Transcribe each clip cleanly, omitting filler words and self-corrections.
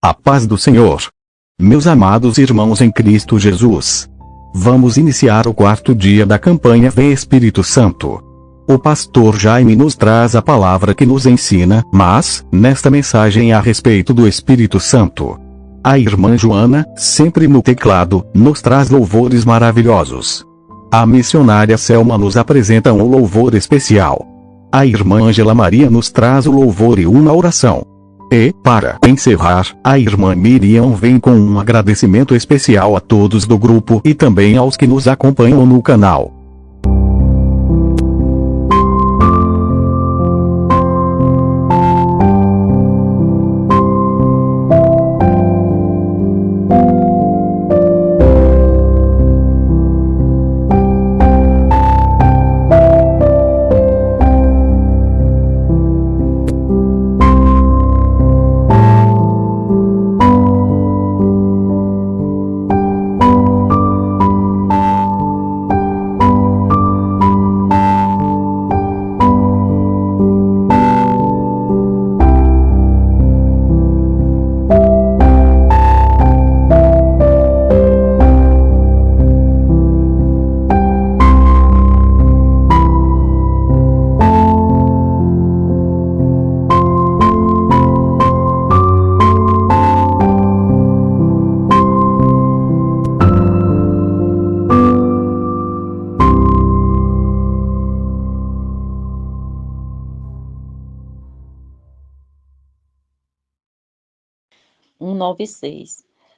A paz do Senhor. Meus amados irmãos em Cristo Jesus. Vamos iniciar o 4º dia da campanha Vem Espírito Santo. O pastor Jaime nos traz a palavra que nos ensina, mas, nesta mensagem a respeito do Espírito Santo, a irmã Joana, sempre no teclado, nos traz louvores maravilhosos. A missionária Selma nos apresenta um louvor especial. A irmã Ângela Maria nos traz o louvor e uma oração. E, para encerrar, a irmã Miriam vem com um agradecimento especial a todos do grupo e também aos que nos acompanham no canal.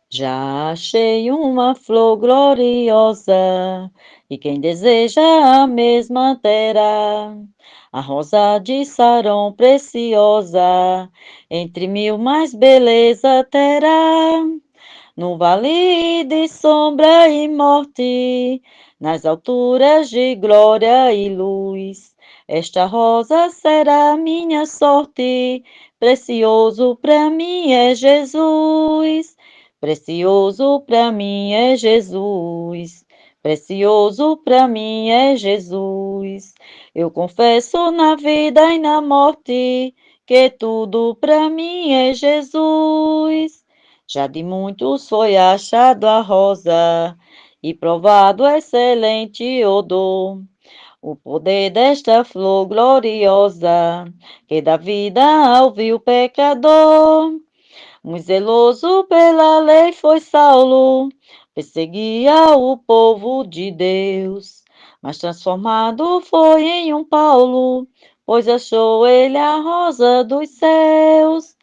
Já achei uma flor gloriosa, e quem deseja a mesma terá. A rosa de Saron preciosa, entre mil mais beleza terá. No vale de sombra e morte, nas alturas de glória e luz, esta rosa será minha sorte. Precioso para mim é Jesus, precioso para mim é Jesus, precioso para mim é Jesus. Eu confesso na vida e na morte que tudo para mim é Jesus. Já de muitos foi achado a rosa e provado excelente odor. O poder desta flor gloriosa, que dá vida ao vil pecador. Muito zeloso pela lei foi Saulo, perseguia o povo de Deus. Mas transformado foi em um Paulo, pois achou ele a rosa dos céus.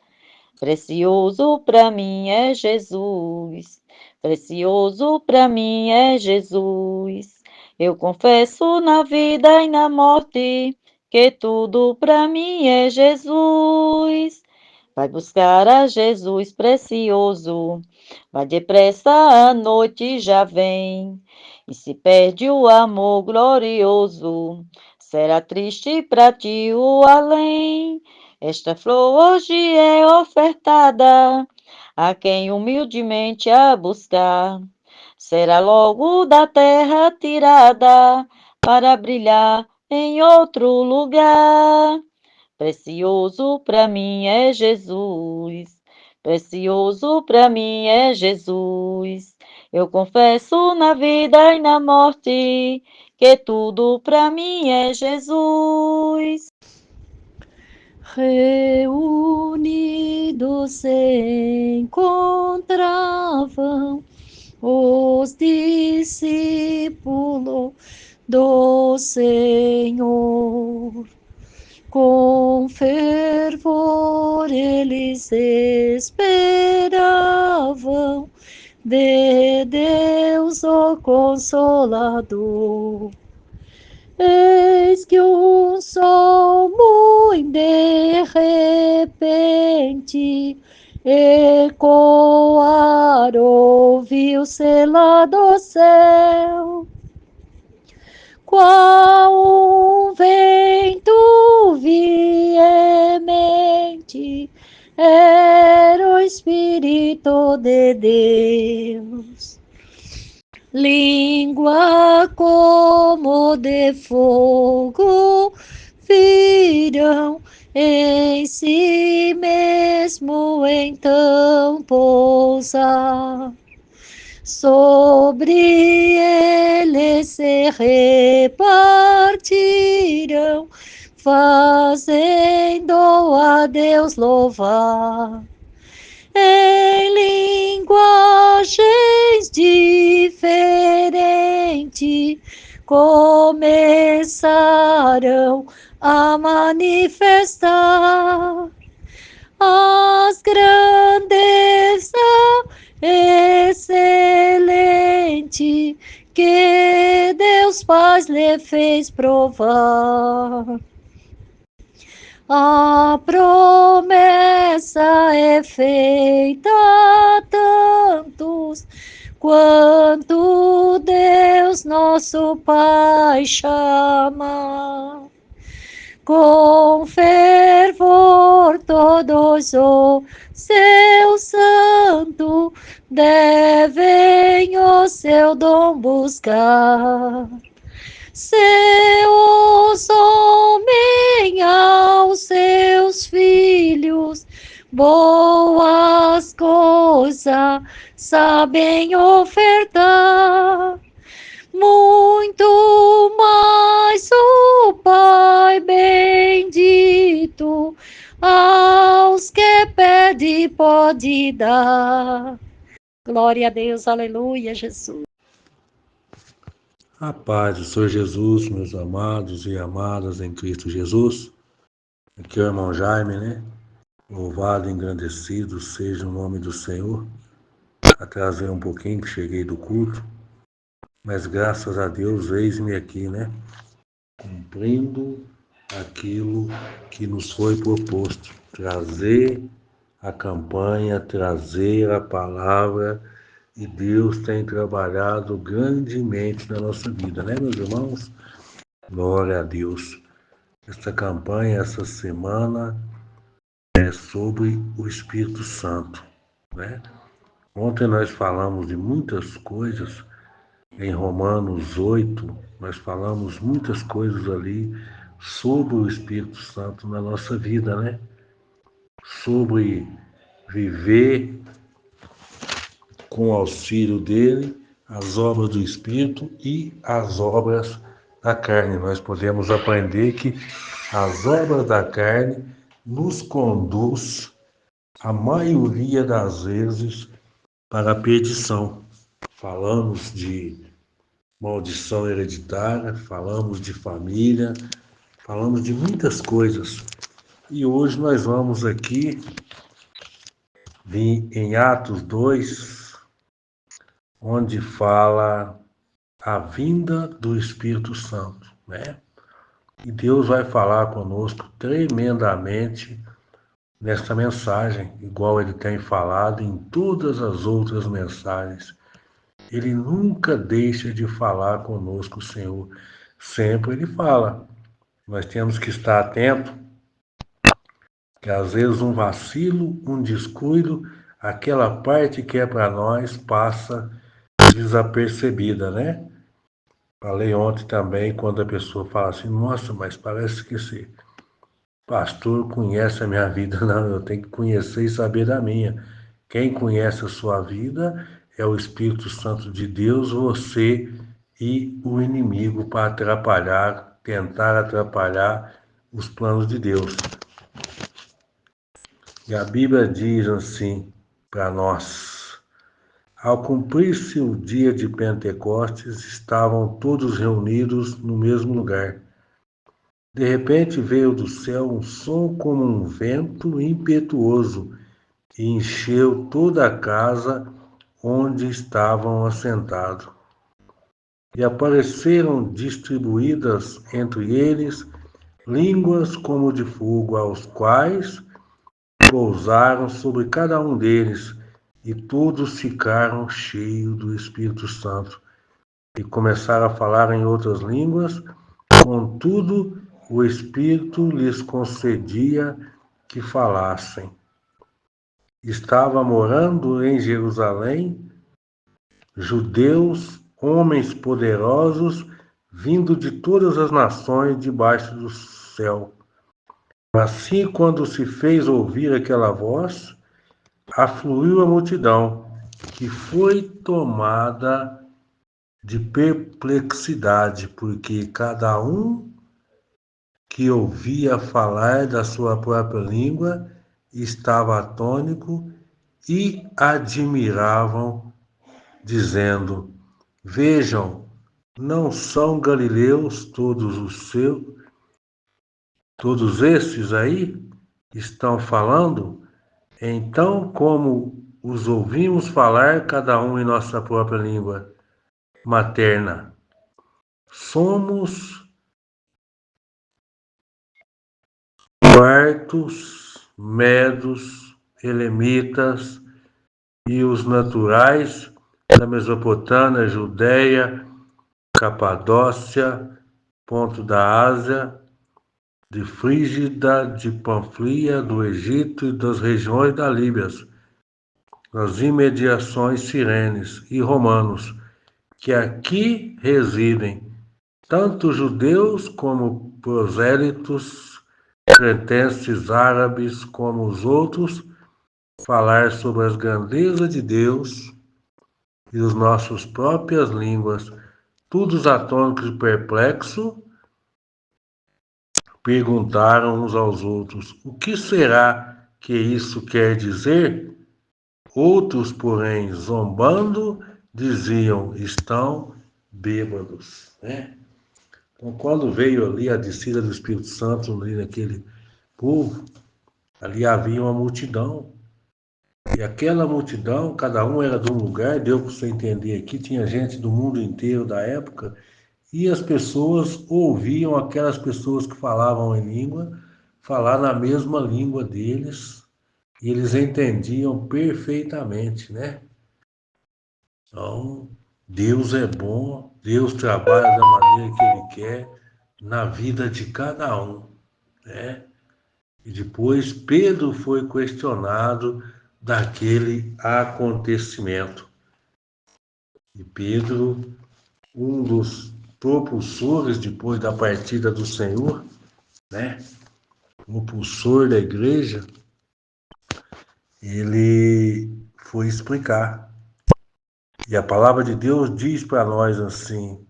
Precioso para mim é Jesus, precioso para mim é Jesus. Eu confesso na vida e na morte que tudo para mim é Jesus. Vai buscar a Jesus precioso, vai depressa, a noite já vem. E se perde o amor glorioso, será triste para ti o além. Esta flor hoje é ofertada a quem humildemente a buscar. Será logo da terra tirada para brilhar em outro lugar. Precioso para mim é Jesus, precioso para mim é Jesus. Eu confesso na vida e na morte que tudo para mim é Jesus. Reunidos se encontravam os discípulos do Senhor. Com fervor eles esperavam de Deus o Consolador. Eis que um som muito de repente ecoar ouviu-se lá do céu, qual um vento veemente, era o Espírito de Deus. Língua como de fogo viram em si mesmo então pousa. Sobre ele se repartirão, fazendo a Deus louvar. Em linguagens diferentes começarão a manifestar as grandezas excelente que Deus Pai lhe fez provar. A promessa é feita a tantos quanto Deus nosso Pai chama. Com fervor todos o seu santo devem o seu dom buscar. Se os homens aos seus filhos boas coisas sabem ofertar, muito mais o Pai bendito aos que pede pode dar. Glória a Deus, aleluia, Jesus. A paz do Senhor Jesus, meus amados e amadas em Cristo Jesus. Aqui é o irmão Jaime, né? Louvado e engrandecido seja o nome do Senhor. Atrasei um pouquinho que cheguei do culto, mas graças a Deus eis-me aqui, né? Cumprindo aquilo que nos foi proposto. Trazer a campanha, trazer a palavra, e Deus tem trabalhado grandemente na nossa vida, né, meus irmãos? Glória a Deus. Esta campanha, essa semana, é sobre o Espírito Santo, né? Ontem nós falamos de muitas coisas, em Romanos 8, nós falamos muitas coisas ali sobre o Espírito Santo na nossa vida, né? Sobre viver com o auxílio dele, as obras do Espírito e as obras da carne. Nós podemos aprender que as obras da carne nos conduz, a maioria das vezes, para a perdição. Falamos de maldição hereditária, falamos de família, falamos de muitas coisas. E hoje nós vamos aqui em Atos 2, onde fala a vinda do Espírito Santo, né? E Deus vai falar conosco tremendamente nesta mensagem, igual Ele tem falado em todas as outras mensagens. Ele nunca deixa de falar conosco, Senhor. Sempre Ele fala. Nós temos que estar atento, que às vezes um vacilo, um descuido, aquela parte que é para nós passa desapercebida, né? Falei ontem também, quando a pessoa fala assim, nossa, mas parece que esse pastor conhece a minha vida. Não, eu tenho que conhecer e saber da minha. Quem conhece a sua vida é o Espírito Santo de Deus, você e o inimigo para atrapalhar, tentar atrapalhar os planos de Deus. E a Bíblia diz assim para nós: ao cumprir-se o dia de Pentecostes, estavam todos reunidos no mesmo lugar. De repente veio do céu um som como um vento impetuoso e encheu toda a casa onde estavam assentados. E apareceram distribuídas entre eles línguas como de fogo, aos quais pousaram sobre cada um deles, e todos ficaram cheios do Espírito Santo e começaram a falar em outras línguas, contudo o Espírito lhes concedia que falassem. Estava morando em Jerusalém judeus, homens poderosos, vindo de todas as nações debaixo do céu. Assim, quando se fez ouvir aquela voz, afluiu a multidão, que foi tomada de perplexidade, porque cada um que ouvia falar da sua própria língua estava atônito e admiravam, dizendo: Vejam, não são galileus todos estes aí estão falando? Então, como os ouvimos falar, cada um em nossa própria língua materna, somos partos, medos, elemitas e os naturais da Mesopotâmia, Judéia, Capadócia, ponto da Ásia, de Frígida, de Panfilia, do Egito e das regiões da Líbia, das imediações sirenes e romanos, que aqui residem, tanto judeus como prosélitos, cretenses, árabes, como os outros, falar sobre as grandezas de Deus e as nossas próprias línguas, todos atônicos e perplexos, perguntaram uns aos outros: o que será que isso quer dizer? Outros, porém, zombando, diziam: estão bêbados. Né? Então, quando veio ali a descida do Espírito Santo ali naquele povo, ali havia uma multidão. E aquela multidão, cada um era de um lugar, deu para você entender aqui, tinha gente do mundo inteiro da época, e as pessoas ouviam aquelas pessoas que falavam em língua, falar na mesma língua deles, e eles entendiam perfeitamente, né? Então, Deus é bom, Deus trabalha da maneira que Ele quer na vida de cada um, né? E depois Pedro foi questionado daquele acontecimento. E Pedro, um dos propulsores depois da partida do Senhor, né? O propulsor da igreja, ele foi explicar. E a palavra de Deus diz para nós assim: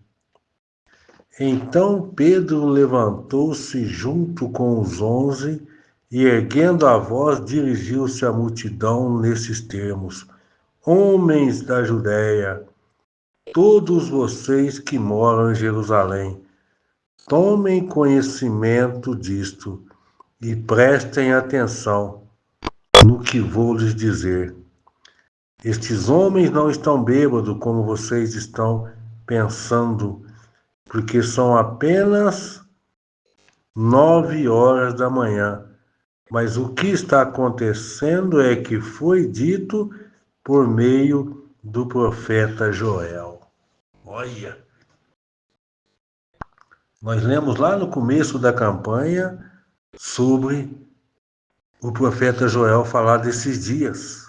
Então Pedro levantou-se junto com os 11 e, erguendo a voz, dirigiu-se à multidão nesses termos: Homens da Judéia, todos vocês que moram em Jerusalém, tomem conhecimento disto e prestem atenção no que vou lhes dizer. Estes homens não estão bêbados como vocês estão pensando, porque são apenas 9 horas da manhã. Mas o que está acontecendo é que foi dito por meio do profeta Joel. Olha, nós lemos lá no começo da campanha sobre o profeta Joel falar desses dias.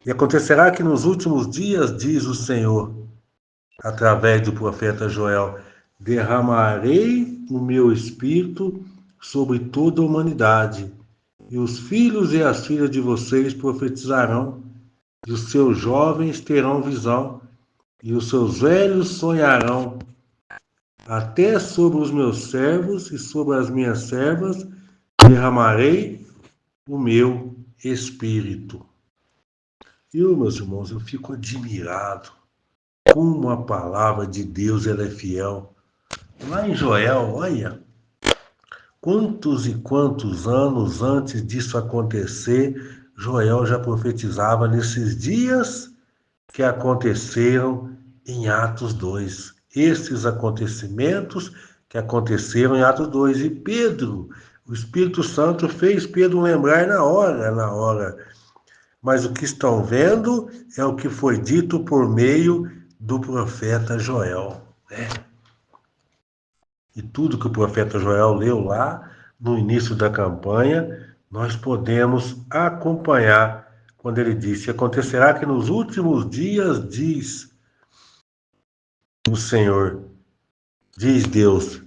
E acontecerá que nos últimos dias, diz o Senhor, através do profeta Joel, derramarei o meu espírito sobre toda a humanidade, e os filhos e as filhas de vocês profetizarão, e os seus jovens terão visão, e os seus velhos sonharão. Até sobre os meus servos e sobre as minhas servas derramarei o meu espírito. E, meus irmãos, eu fico admirado como a palavra de Deus ela é fiel. Lá em Joel, olha, quantos e quantos anos antes disso acontecer, Joel já profetizava nesses dias que aconteceram em Atos 2. Esses acontecimentos que aconteceram em Atos 2. E Pedro, o Espírito Santo fez Pedro lembrar na hora. Mas o que estão vendo é o que foi dito por meio do profeta Joel. Né? E tudo que o profeta Joel leu lá no início da campanha, nós podemos acompanhar quando ele disse: acontecerá que nos últimos dias, diz o Senhor, diz Deus,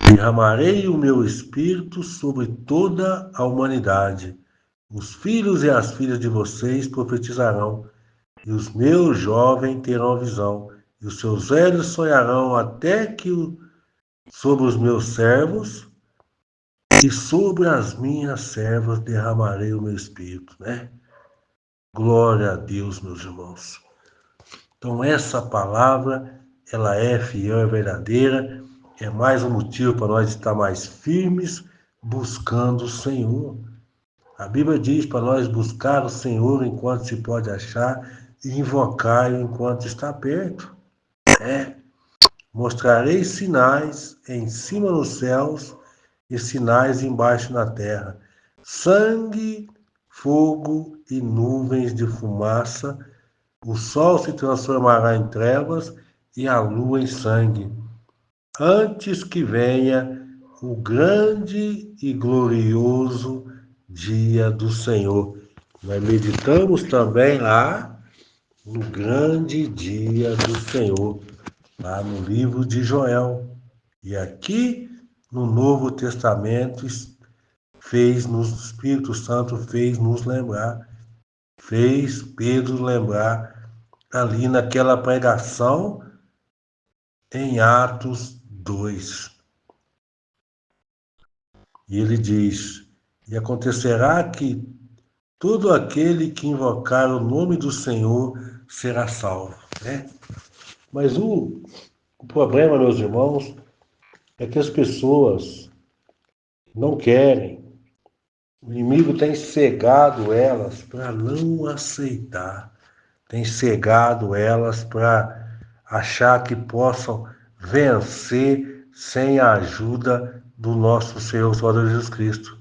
Derramarei o meu espírito sobre toda a humanidade. Os filhos e as filhas de vocês profetizarão, e os meus jovens terão visão, e os seus velhos sonharão, até que sobre os meus servos e sobre as minhas servas derramarei o meu espírito, né? Glória a Deus, meus irmãos. Então essa palavra, ela é fiel e verdadeira, é mais um motivo para nós estar mais firmes buscando o Senhor. A Bíblia diz para nós buscar o Senhor enquanto se pode achar e invocar-o enquanto está perto. Mostrarei sinais em cima nos céus e sinais embaixo na terra: sangue, fogo e nuvens de fumaça. O sol se transformará em trevas e a lua em sangue, antes que venha o grande e glorioso dia do Senhor. Nós meditamos também lá no grande dia do Senhor, lá no livro de Joel. E aqui no Novo Testamento o Espírito Santo fez nos lembrar, fez Pedro lembrar ali naquela pregação em Atos 2. E ele diz: e acontecerá que todo aquele que invocar o nome do Senhor será salvo. Né? Mas o problema, meus irmãos, é que as pessoas não querem. O inimigo tem cegado elas para não aceitar, tem cegado elas para achar que possam vencer sem a ajuda do nosso Senhor Salvador Jesus Cristo.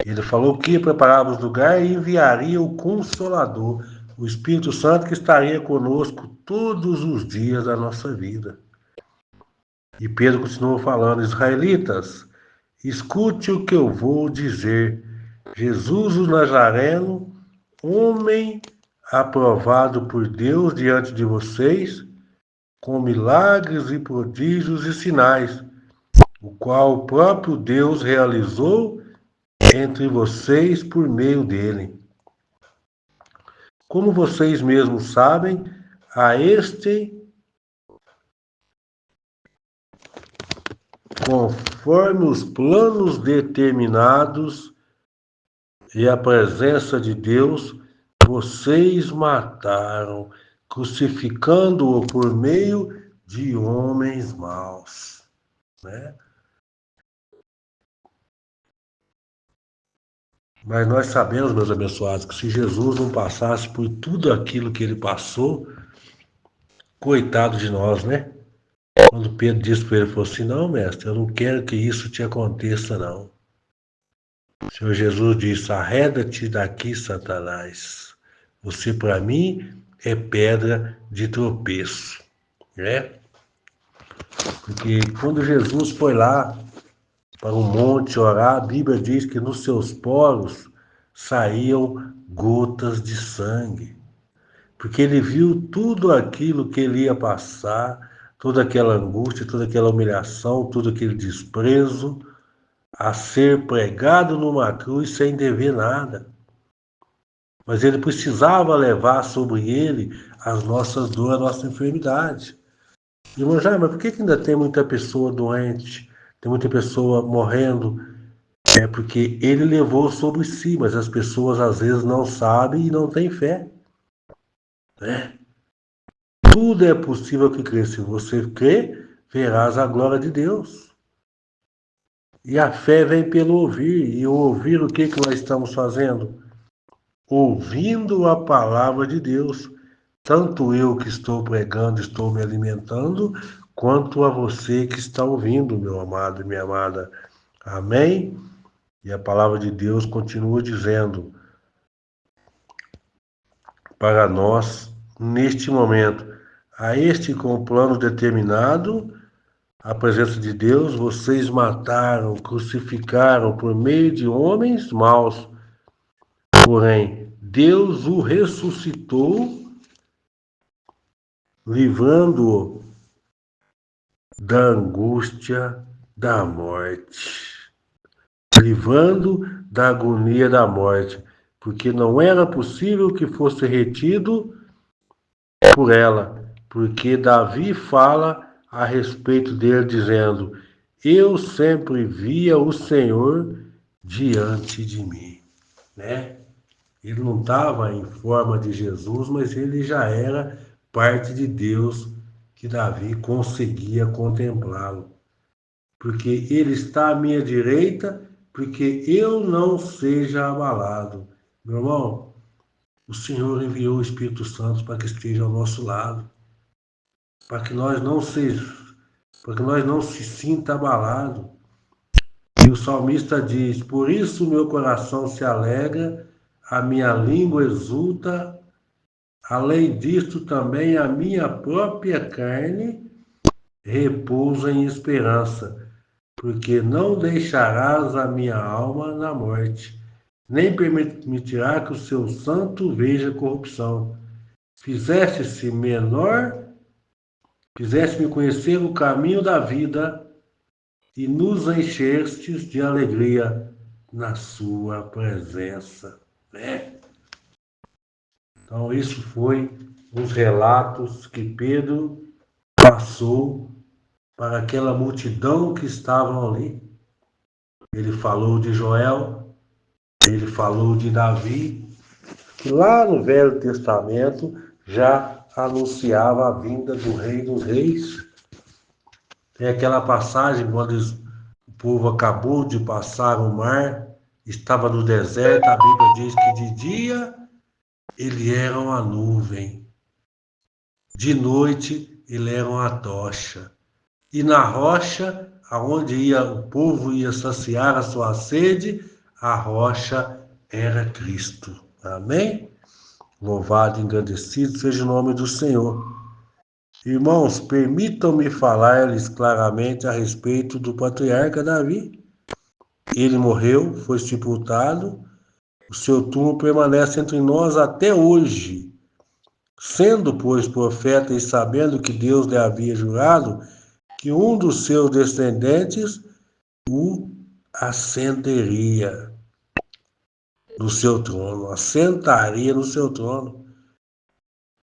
Ele falou que ia preparar os lugares e enviaria o Consolador, o Espírito Santo, que estaria conosco todos os dias da nossa vida. E Pedro continuou falando: israelitas, escute o que eu vou dizer. Jesus o Nazareno, homem aprovado por Deus diante de vocês, com milagres e prodígios e sinais, o qual o próprio Deus realizou entre vocês por meio dele. Como vocês mesmos sabem, a este, conforme os planos determinados e a presença de Deus, vocês mataram, crucificando-o por meio de homens maus. Né? Mas nós sabemos, meus abençoados, que se Jesus não passasse por tudo aquilo que ele passou, coitado de nós, né? Quando Pedro disse para ele, falou assim: não, mestre, eu não quero que isso te aconteça, não. O Senhor Jesus disse: arreda-te daqui, Satanás. Você, para mim, é pedra de tropeço. Né? Porque quando Jesus foi lá para o monte orar, a Bíblia diz que nos seus poros saíam gotas de sangue. Porque ele viu tudo aquilo que ele ia passar, toda aquela angústia, toda aquela humilhação, todo aquele desprezo, a ser pregado numa cruz sem dever nada. Mas ele precisava levar sobre ele as nossas dores, a nossa enfermidade. Irmão Jair, mas por que ainda tem muita pessoa doente, tem muita pessoa morrendo? É porque ele levou sobre si, mas as pessoas às vezes não sabem e não têm fé. Né? Tudo é possível que crê. Se você crê, verás a glória de Deus. E a fé vem pelo ouvir. E o ouvir, o que nós estamos fazendo? Ouvindo a palavra de Deus. Tanto eu que estou pregando, estou me alimentando, quanto a você que está ouvindo, meu amado e minha amada. Amém? E a palavra de Deus continua dizendo para nós, neste momento: a este com o plano determinado, a presença de Deus, vocês mataram, crucificaram por meio de homens maus. Porém, Deus o ressuscitou, livrando-o da angústia da morte, livrando da agonia da morte, porque não era possível que fosse retido por ela, porque Davi fala a respeito dele dizendo: eu sempre via o Senhor diante de mim, né? Ele não estava em forma de Jesus, mas ele já era parte de Deus, que Davi conseguia contemplá-lo. Porque ele está à minha direita, porque eu não seja abalado. Meu irmão, o Senhor enviou o Espírito Santo para que esteja ao nosso lado, para que nós não se sinta abalado. E o salmista diz: por isso meu coração se alegra, a minha língua exulta. Além disto, também a minha própria carne repousa em esperança, porque não deixarás a minha alma na morte, nem permitirá que o seu santo veja corrupção. Fizeste-se menor, fizeste-me conhecer o caminho da vida e nos enchestes de alegria na sua presença, né? Então, isso foi os relatos que Pedro passou para aquela multidão que estavam ali. Ele falou de Joel, ele falou de Davi, que lá no Velho Testamento já anunciava a vinda do Rei dos Reis. Tem aquela passagem quando o povo acabou de passar o mar, estava no deserto, a Bíblia diz que de dia ele era uma nuvem, de noite ele era uma tocha. E na rocha, aonde o povo ia saciar a sua sede, a rocha era Cristo. Amém? Louvado e engrandecido seja o nome do Senhor. Irmãos, permitam-me falar-lhes claramente a respeito do patriarca Davi. Ele morreu, foi sepultado, o seu túmulo permanece entre nós até hoje. Sendo, pois, profeta e sabendo que Deus lhe havia jurado que um dos seus descendentes o ascenderia no seu trono, assentaria no seu trono.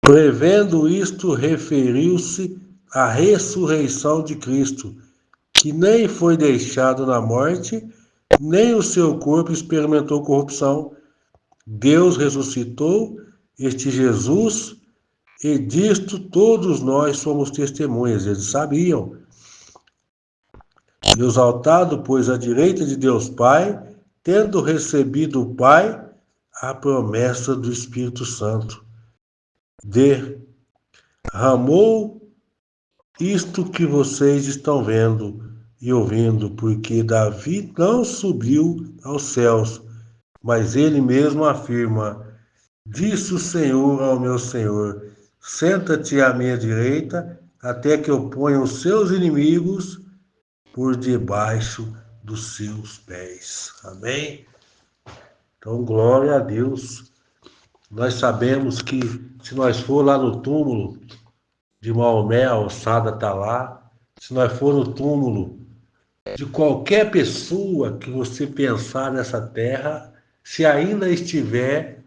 Prevendo isto, referiu-se à ressurreição de Cristo, que nem foi deixado na morte, nem o seu corpo experimentou corrupção. Deus ressuscitou este Jesus, e disto todos nós somos testemunhas. Eles sabiam. E exaltado, pois, à direita de Deus Pai, tendo recebido o Pai a promessa do Espírito Santo, derramou isto que vocês estão vendo e ouvindo, porque Davi não subiu aos céus, mas ele mesmo afirma: disse o Senhor ao meu Senhor: senta-te à minha direita, até que eu ponha os seus inimigos por debaixo dos seus pés. Amém? Então, glória a Deus. Nós sabemos que se nós for lá no túmulo de Maomé, a ossada está lá. Se nós for no túmulo de qualquer pessoa que você pensar nessa terra, se ainda estiver,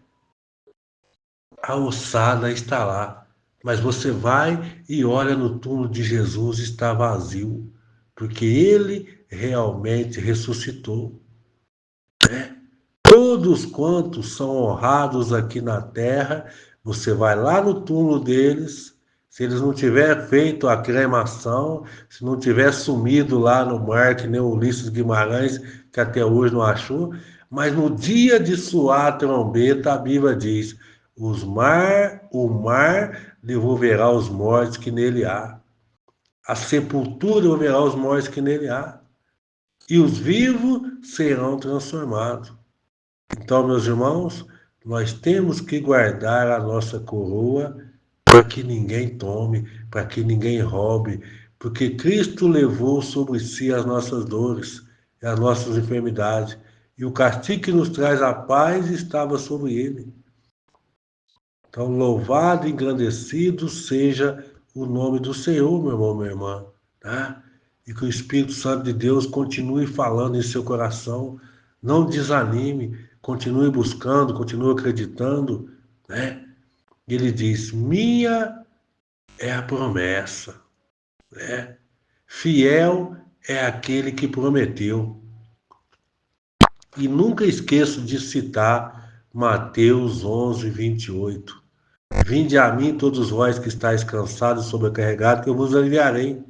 a ossada está lá. Mas você vai e olha no túmulo de Jesus, está vazio, porque ele realmente ressuscitou. Todos quantos são honrados aqui na terra, você vai lá no túmulo deles, se eles não tiverem feito a cremação, se não tiver sumido lá no mar, que nem o Ulisses Guimarães, que até hoje não achou, mas no dia de soar a trombeta, a Bíblia diz: o mar devolverá os mortos que nele há, a sepultura devolverá os mortos que nele há, e os vivos serão transformados. Então, meus irmãos, nós temos que guardar a nossa coroa para que ninguém tome, para que ninguém roube, porque Cristo levou sobre si as nossas dores, as nossas enfermidades, e o castigo que nos traz a paz estava sobre ele. Então, louvado e engrandecido seja o nome do Senhor, meu irmão, minha irmã, tá? e que o Espírito Santo de Deus continue falando em seu coração. Não desanime, continue buscando, continue acreditando, né? Ele diz: minha é a promessa, né? Fiel é aquele que prometeu. E nunca esqueço de citar Mateus 11, 28. Vinde a mim todos vós que estáis cansados e sobrecarregados, que eu vos aliviarei.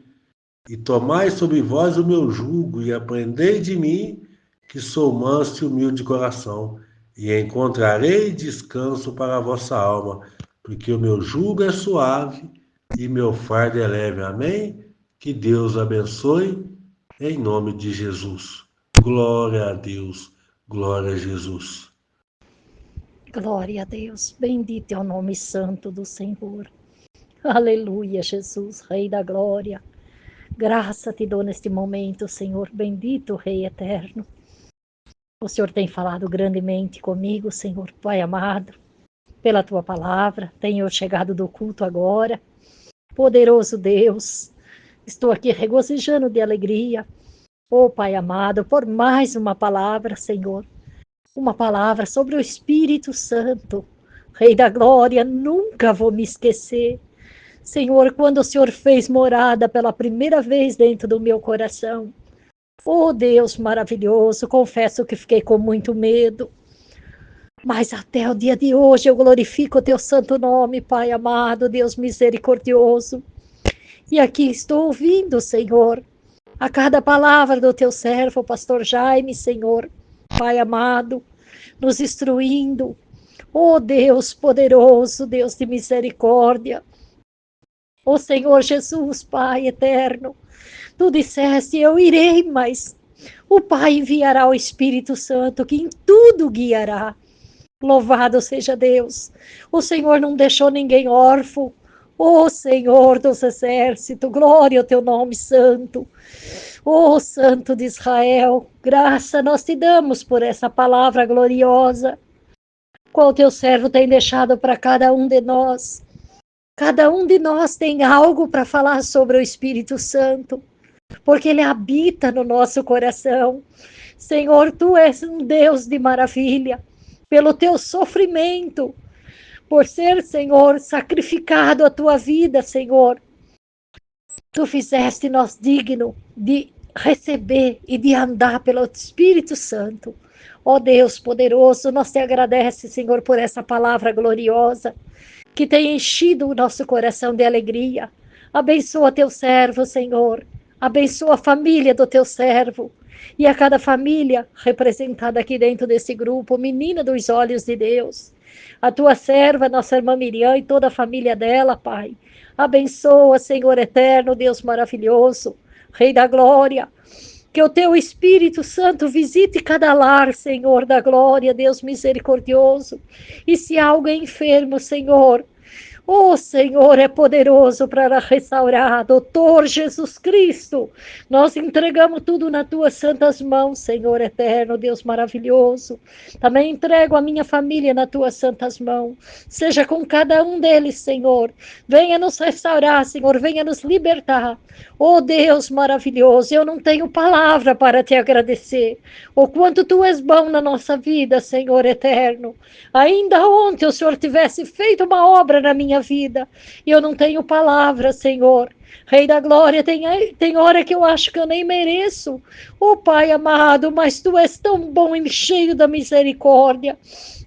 E tomai sobre vós o meu jugo, e aprendei de mim, que sou manso e humilde de coração, e encontrarei descanso para a vossa alma, porque o meu jugo é suave e meu fardo é leve. Amém? Que Deus abençoe, em nome de Jesus. Glória a Deus, glória a Jesus. Glória a Deus. Bendito é o nome santo do Senhor. Aleluia, Jesus, Rei da glória. Graça te dou neste momento, Senhor. Bendito Rei eterno. O Senhor tem falado grandemente comigo, Senhor, Pai amado, pela tua palavra. Tenho chegado do culto agora. Poderoso Deus, estou aqui regozijando de alegria. Oh, Pai amado, por mais uma palavra, Senhor. Uma palavra sobre o Espírito Santo. Rei da glória, nunca vou me esquecer. Senhor, quando o Senhor fez morada pela primeira vez dentro do meu coração. Oh, Deus maravilhoso, confesso que fiquei com muito medo. Mas até o dia de hoje eu glorifico o teu santo nome, Pai amado, Deus misericordioso. E aqui estou ouvindo, Senhor, a cada palavra do teu servo, pastor Jaime, Senhor, Pai amado, nos instruindo. Oh, Deus poderoso, Deus de misericórdia. Oh, Senhor Jesus, Pai eterno, tu disseste, eu irei, mas o Pai enviará o Espírito Santo, que em tudo guiará. Louvado seja Deus. O Senhor não deixou ninguém órfão. Ó Senhor dos exércitos, glória ao teu nome santo. Ó Santo de Israel, graça nós te damos por essa palavra gloriosa, qual teu servo tem deixado para cada um de nós. Cada um de nós tem algo para falar sobre o Espírito Santo, porque ele habita no nosso coração. Senhor, tu és um Deus de maravilha, pelo teu sofrimento, por ser, Senhor, sacrificado a tua vida, Senhor. Tu fizeste nós digno de receber e de andar pelo Espírito Santo. Ó Deus poderoso, nós te agradecemos, Senhor, por essa palavra gloriosa que tem enchido o nosso coração de alegria. Abençoa teu servo, Senhor. Abençoa a família do teu servo. E a cada família representada aqui dentro desse grupo, menina dos olhos de Deus. A tua serva, nossa irmã Miriam e toda a família dela, Pai. Abençoa, Senhor eterno, Deus maravilhoso, Rei da glória. Que o teu Espírito Santo visite cada lar, Senhor da glória, Deus misericordioso. E se há alguém enfermo, Senhor, oh, Senhor, é poderoso para restaurar. Doutor Jesus Cristo, nós entregamos tudo nas tuas santas mãos, Senhor eterno, Deus maravilhoso. Também entrego a minha família nas tuas santas mãos. Seja com cada um deles, Senhor. Venha nos restaurar, Senhor, venha nos libertar. Oh, Deus maravilhoso, eu não tenho palavra para te agradecer. O quanto tu és bom na nossa vida, Senhor eterno. Ainda ontem o Senhor tivesse feito uma obra na minha vida, e eu não tenho palavra, Senhor. Rei da glória, tem hora que eu acho que eu nem mereço. Oh, Pai amado, mas tu és tão bom e cheio da misericórdia.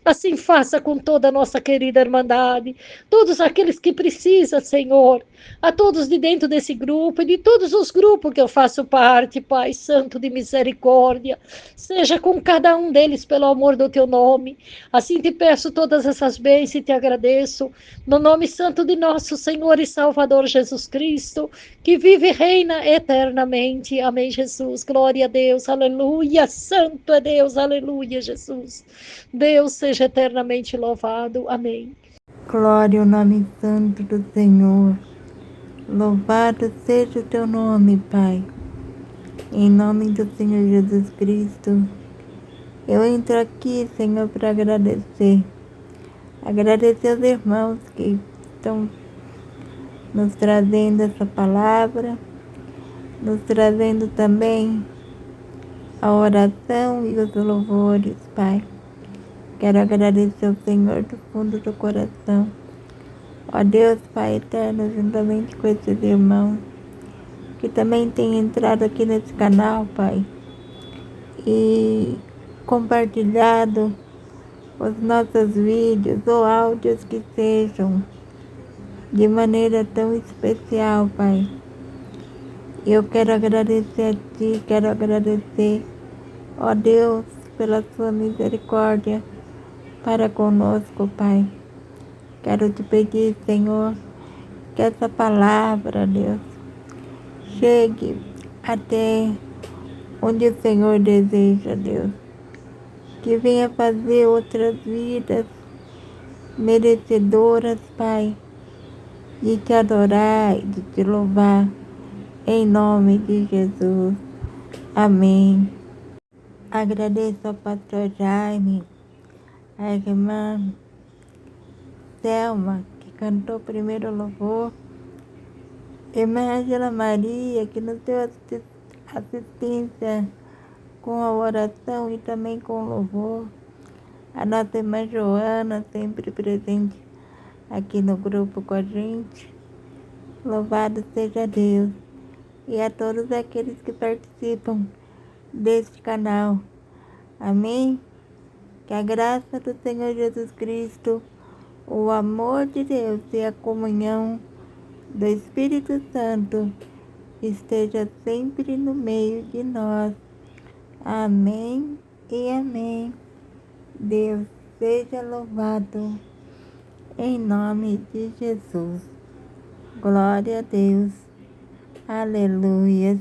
Assim faça com toda a nossa querida irmandade, todos aqueles que precisam, Senhor, a todos de dentro desse grupo e de todos os grupos que eu faço parte, Pai Santo de misericórdia, seja com cada um deles pelo amor do teu nome. Assim te peço todas essas bênçãos e te agradeço, no nome santo de nosso Senhor e Salvador Jesus Cristo, que vive e reina eternamente. Amém, Jesus. Glória a Deus, aleluia. Santo é Deus, aleluia, Jesus. Deus seja eternamente louvado. Amém. Glória ao nome santo do Senhor. Louvado seja o teu nome, Pai. Em nome do Senhor Jesus Cristo, eu entro aqui, Senhor, para agradecer. Agradecer aos irmãos que estão nos trazendo essa palavra. nos trazendo também a oração e os louvores, Pai. Quero agradecer ao Senhor do fundo do coração. Ó Deus, Pai eterno, juntamente com esses irmãos que também têm entrado aqui nesse canal, Pai, e compartilhado os nossos vídeos ou áudios que sejam de maneira tão especial, Pai. Eu quero agradecer a Ti, quero agradecer, ó Deus, pela Sua misericórdia para conosco, Pai. Quero te pedir, Senhor, que essa palavra, Deus, chegue até onde o Senhor deseja, Deus. Que venha fazer outras vidas merecedoras, Pai, de te adorar e de te louvar, em nome de Jesus. Amém. Agradeço ao pastor Jaime, a irmã Selma, que cantou primeiro louvor, irmã Angela Maria, que nos deu assistência com a oração e também com o louvor, a nossa irmã Joana, sempre presente aqui no grupo com a gente. Louvado seja Deus. E a todos aqueles que participam deste canal. Amém? Que a graça do Senhor Jesus Cristo, o amor de Deus e a comunhão do Espírito Santo esteja sempre no meio de nós. Amém e amém. Deus seja louvado em nome de Jesus. Glória a Deus. Aleluia.